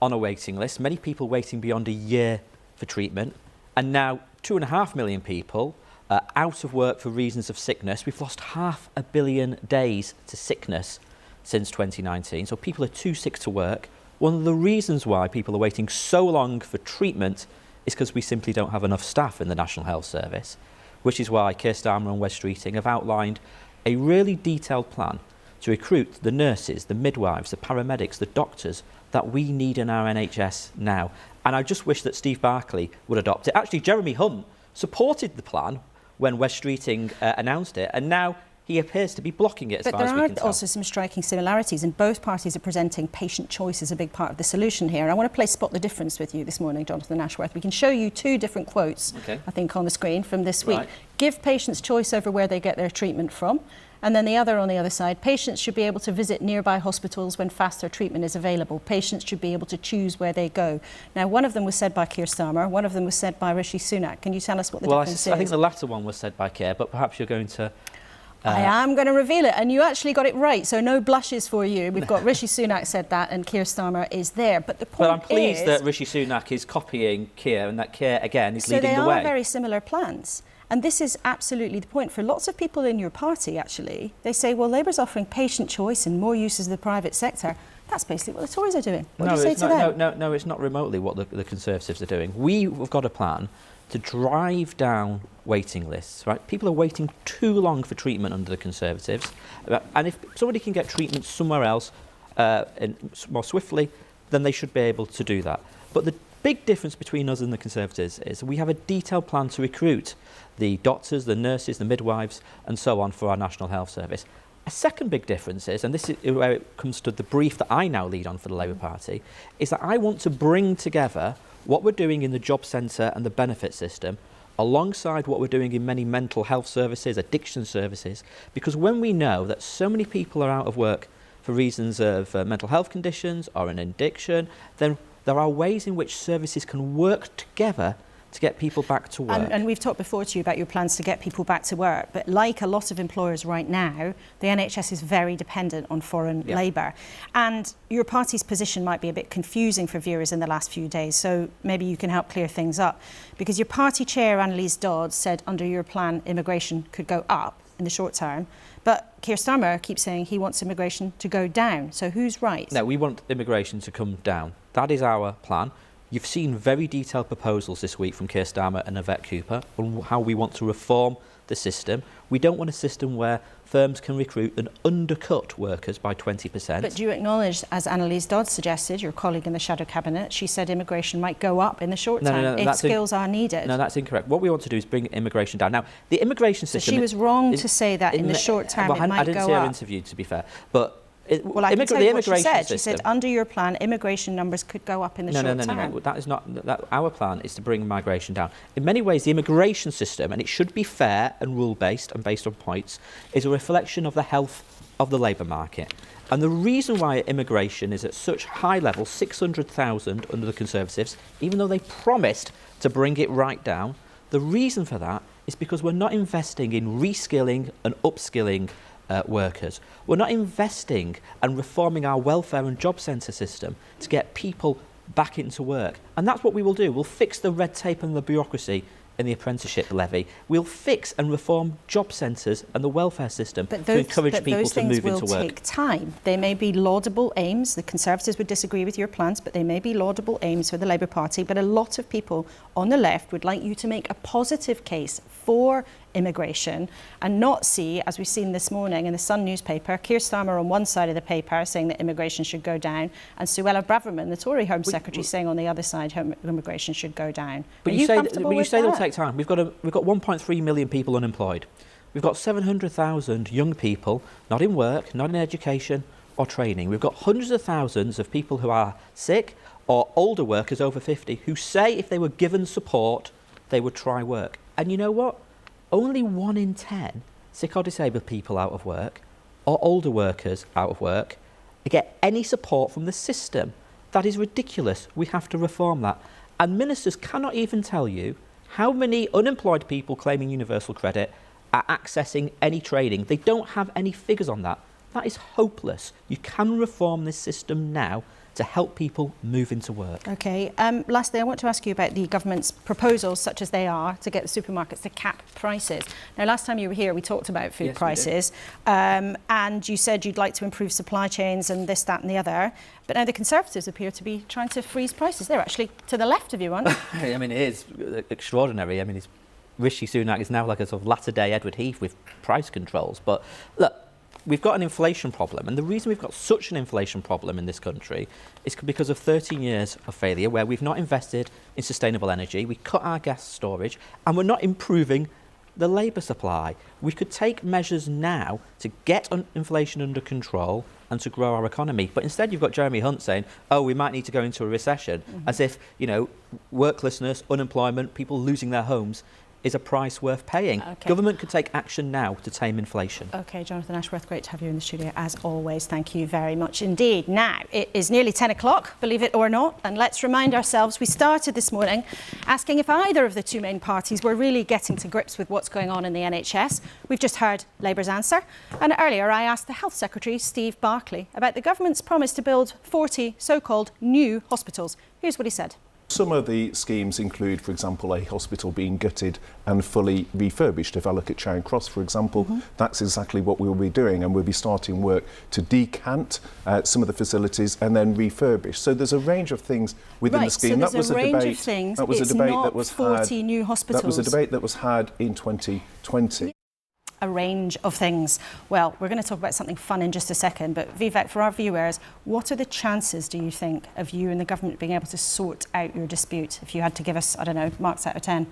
on a waiting list, many people waiting beyond a year for treatment, and now 2.5 million people out of work for reasons of sickness. We've lost 500 million days to sickness since 2019, so people are too sick to work. One of the reasons why people are waiting so long for treatment is because we simply don't have enough staff in the National Health Service, which is why Keir Starmer and Wes Streeting have outlined a really detailed plan to recruit the nurses, the midwives, the paramedics, the doctors that we need in our NHS now. And I just wish that Steve Barclay would adopt it. Actually, Jeremy Hunt supported the plan when Wes Streeting announced it, and now he appears to be blocking it as far as we can But tell. there are also some striking similarities, and both parties are presenting patient choice as a big part of the solution here. And I want to play Spot the Difference with you this morning, Jonathan Ashworth. We can show you two different quotes, I think, on the screen from this week. Right. Give patients choice over where they get their treatment from. And then the other on the other side, patients should be able to visit nearby hospitals when faster treatment is available. Patients should be able to choose where they go. Now, one of them was said by Keir Starmer, one of them was said by Rishi Sunak. Can you tell us what the difference is? I think the latter one was said by Keir, but perhaps you're going to... I am going to reveal it, and you actually got it right, so no blushes for you. We've got Rishi Sunak said that, and Keir Starmer is there. But the point But I'm pleased that Rishi Sunak is copying Keir, and that Keir, again, is leading the way. So they are very similar plans. And this is absolutely the point. For lots of people in your party, actually, they say, well, Labour's offering patient choice and more uses of the private sector. That's basically what the Tories are doing. What do you say to them? No, it's not remotely what the Conservatives are doing. We've got a plan to drive down waiting lists, right? People are waiting too long for treatment under the Conservatives. And if somebody can get treatment somewhere else more swiftly, then they should be able to do that. But the big difference between us and the Conservatives is we have a detailed plan to recruit the doctors, the nurses, the midwives, and so on for our National Health Service. A second big difference is, and this is where it comes to the brief that I now lead on for the Labour Party, is that I want to bring together what we're doing in the job centre and the benefit system alongside what we're doing in many mental health services, addiction services, because when we know that so many people are out of work for reasons of mental health conditions or an addiction, then there are ways in which services can work together to get people back to work. And we've talked before to you about your plans to get people back to work, but like a lot of employers right now, the NHS is very dependent on foreign labour. And your party's position might be a bit confusing for viewers in the last few days, so maybe you can help clear things up. Because your party chair, Annalise Dodds, said under your plan, immigration could go up in the short term. But Keir Starmer keeps saying he wants immigration to go down. So who's right? No, we want immigration to come down. That is our plan. You've seen very detailed proposals this week from Keir Starmer and Yvette Cooper on how we want to reform the system. We don't want a system where firms can recruit and undercut workers by 20%. But do you acknowledge, as Annalise Dodds suggested, your colleague in the Shadow Cabinet, she said immigration might go up in the short term if skills are needed? No, that's incorrect. What we want to do is bring immigration down. Now, the immigration system... So she was wrong to say that in the short term it might go up. I didn't see her interview, to be fair. But well, I can tell you what she said. She said under your plan, immigration numbers could go up in the short term. No. That is not. Our plan is to bring migration down. In many ways, the immigration system, and it should be fair and rule-based and based on points, is a reflection of the health of the labour market. And the reason why immigration is at such high levels, 600,000 under the Conservatives, even though they promised to bring it right down, the reason for that is because we're not investing in reskilling and upskilling workers. We're not investing and reforming our welfare and job centre system to get people back into work. And that's what we will do. We'll fix the red tape and the bureaucracy in the apprenticeship levy. We'll fix and reform job centres and the welfare system to encourage people to move into work. Those things will take time. They may be laudable aims. The Conservatives would disagree with your plans, but they may be laudable aims for the Labour Party. But a lot of people on the left would like you to make a positive case for immigration and not see, as we've seen this morning in the Sun newspaper, Keir Starmer on one side of the paper saying that immigration should go down, and Suella Braverman, the Tory Home Secretary, saying on the other side immigration should go down. But you say they'll take time. We've got 1.3 million people unemployed. We've got 700,000 young people not in work, not in education or training. We've got hundreds of thousands of people who are sick or older workers over 50 who say if they were given support, they would try work. And you know what? Only 1 in 10 sick or disabled people out of work or older workers out of work get any support from the system. That is ridiculous. We have to reform that. And ministers cannot even tell you how many unemployed people claiming universal credit are accessing any training. They don't have any figures on that. That is hopeless. You can reform this system now to help people move into work. OK. Lastly, I want to ask you about the government's proposals, such as they are, to get the supermarkets to cap prices. Now, last time you were here, we talked about food prices, and you said you'd like to improve supply chains and this, that and the other. But now the Conservatives appear to be trying to freeze prices. They're actually to the left of you, aren't they? I mean, it is extraordinary. I mean, Rishi Sunak is now like a sort of latter-day Edward Heath with price controls. But look, we've got an inflation problem, and the reason we've got such an inflation problem in this country is because of 13 years of failure where we've not invested in sustainable energy, we cut our gas storage, and we're not improving the labour supply. We could take measures now to get inflation under control and to grow our economy. But instead you've got Jeremy Hunt saying, oh, we might need to go into a recession, as if, you know, worklessness, unemployment, people losing their homes is a price worth paying. Okay. Government could take action now to tame inflation. OK, Jonathan Ashworth, great to have you in the studio as always. Thank you very much indeed. Now, it is nearly 10 o'clock, believe it or not, and let's remind ourselves we started this morning asking if either of the two main parties were really getting to grips with what's going on in the NHS. We've just heard Labour's answer, and earlier I asked the Health Secretary, Steve Barclay, about the government's promise to build 40 so-called new hospitals. Here's what he said. Some of the schemes include, for example, a hospital being gutted and fully refurbished. If I look at Charing Cross, for example, that's exactly what we'll be doing, and we'll be starting work to decant some of the facilities and then refurbish. So there's a range of things within the scheme. So there's a range of things. That was it's a debate not that was 40 had. new hospitals. That was a debate that was had in 2020. A range of things. Well, we're going to talk about something fun in just a second, but Vivek, for our viewers, what are the chances, do you think, of you and the government being able to sort out your dispute? If you had to give us, I don't know, marks out of 10.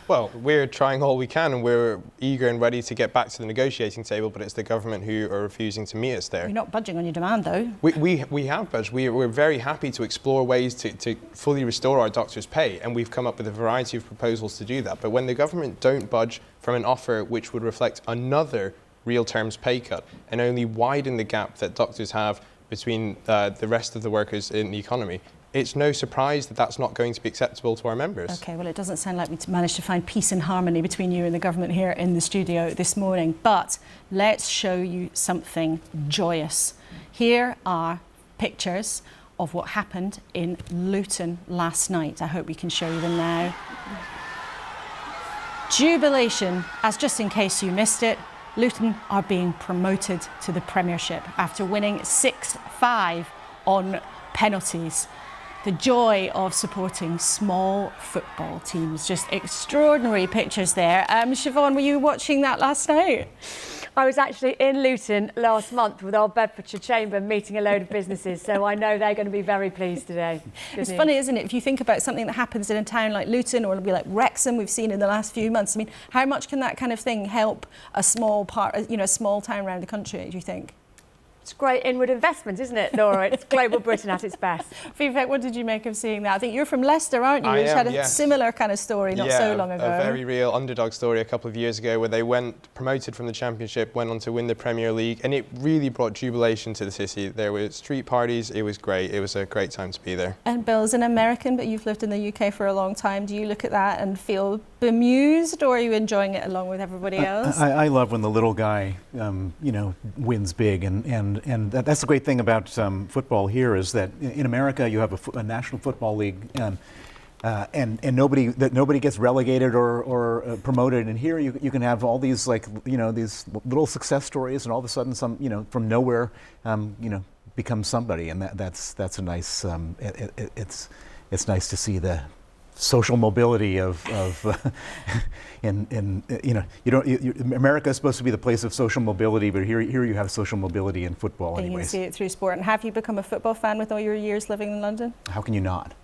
Well, we're trying all we can, and we're eager and ready to get back to the negotiating table, but it's the government who are refusing to meet us there. You're not budging on your demand, though. We have budged. We're very happy to explore ways to fully restore our doctors' pay, and we've come up with a variety of proposals to do that. But when the government don't budge from an offer which would reflect another real terms pay cut and only widen the gap that doctors have between the rest of the workers in the economy, it's no surprise that that's not going to be acceptable to our members. OK, well, it doesn't sound like we managed to find peace and harmony between you and the government here in the studio this morning. But let's show you something joyous. Here are pictures of what happened in Luton last night. I hope we can show you them now. Jubilation, as just in case you missed it, Luton are being promoted to the Premiership after winning 6-5 on penalties. The joy of supporting small football teams. Just extraordinary pictures there. Siobhan, were you watching that last night? I was actually in Luton last month with our Bedfordshire Chamber meeting a load of businesses, so I know they're going to be very pleased today. It's funny, isn't it? If you think about something that happens in a town like Luton or it'll be like Wrexham we've seen in the last few months, I mean, how much can that kind of thing help a small part, you know, a small town around the country, do you think? It's great inward investment, isn't it, Laura? It's global Britain at its best. Vivek, what did you make of seeing that? I think you're from Leicester, aren't you? I Which am, had a yes. similar kind of story not so long ago. A very real underdog story a couple of years ago where they went promoted from the Championship, went on to win the Premier League, and it really brought jubilation to the city. There were street parties, it was great. It was a great time to be there. And Bill, as an American, but you've lived in the UK for a long time, do you look at that and feel bemused, or are you enjoying it along with everybody else? I love when the little guy, you know, wins big, and that's the great thing about football here is that in America you have a national football league, and nobody gets relegated or promoted. And here you can have all these, like, you know, these little success stories, and all of a sudden some, you know, from nowhere, you know, becomes somebody, and that's a nice. It's nice to see the social mobility of in you know, America is supposed to be the place of social mobility, but here you have social mobility in football anyways. You can see it through sport. And have you become a football fan with all your years living in London? How can you not?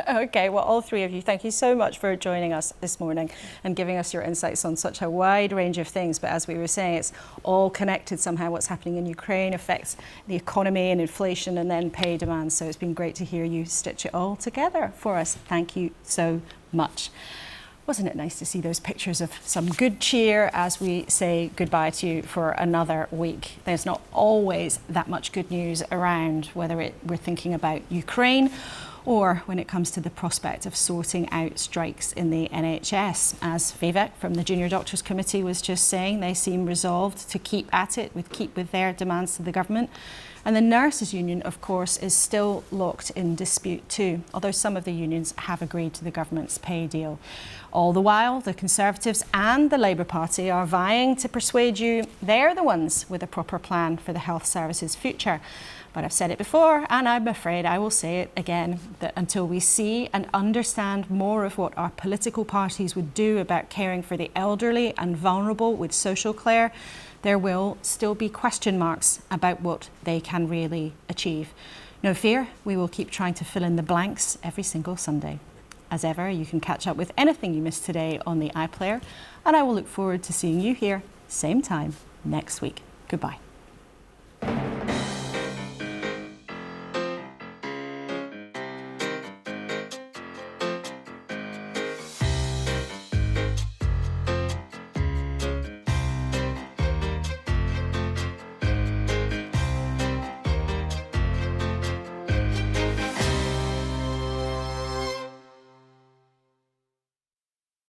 Okay, well, all three of you, thank you so much for joining us this morning and giving us your insights on such a wide range of things. But as we were saying, it's all connected somehow. What's happening in Ukraine affects the economy and inflation and then pay demands. So it's been great to hear you stitch it all together for us. Thank you so much. Wasn't it nice to see those pictures of some good cheer as we say goodbye to you for another week? There's not always that much good news around, whether we're thinking about Ukraine or when it comes to the prospect of sorting out strikes in the NHS. As Vivek from the Junior Doctors Committee was just saying, they seem resolved to keep at it, keep with their demands to the government. And the Nurses Union, of course, is still locked in dispute too, although some of the unions have agreed to the government's pay deal. All the while, the Conservatives and the Labour Party are vying to persuade you they're the ones with a proper plan for the health service's future. But I've said it before, and I'm afraid I will say it again, that until we see and understand more of what our political parties would do about caring for the elderly and vulnerable with social care, there will still be question marks about what they can really achieve. No fear, we will keep trying to fill in the blanks every single Sunday. As ever, you can catch up with anything you missed today on the iPlayer, and I will look forward to seeing you here, same time, next week. Goodbye.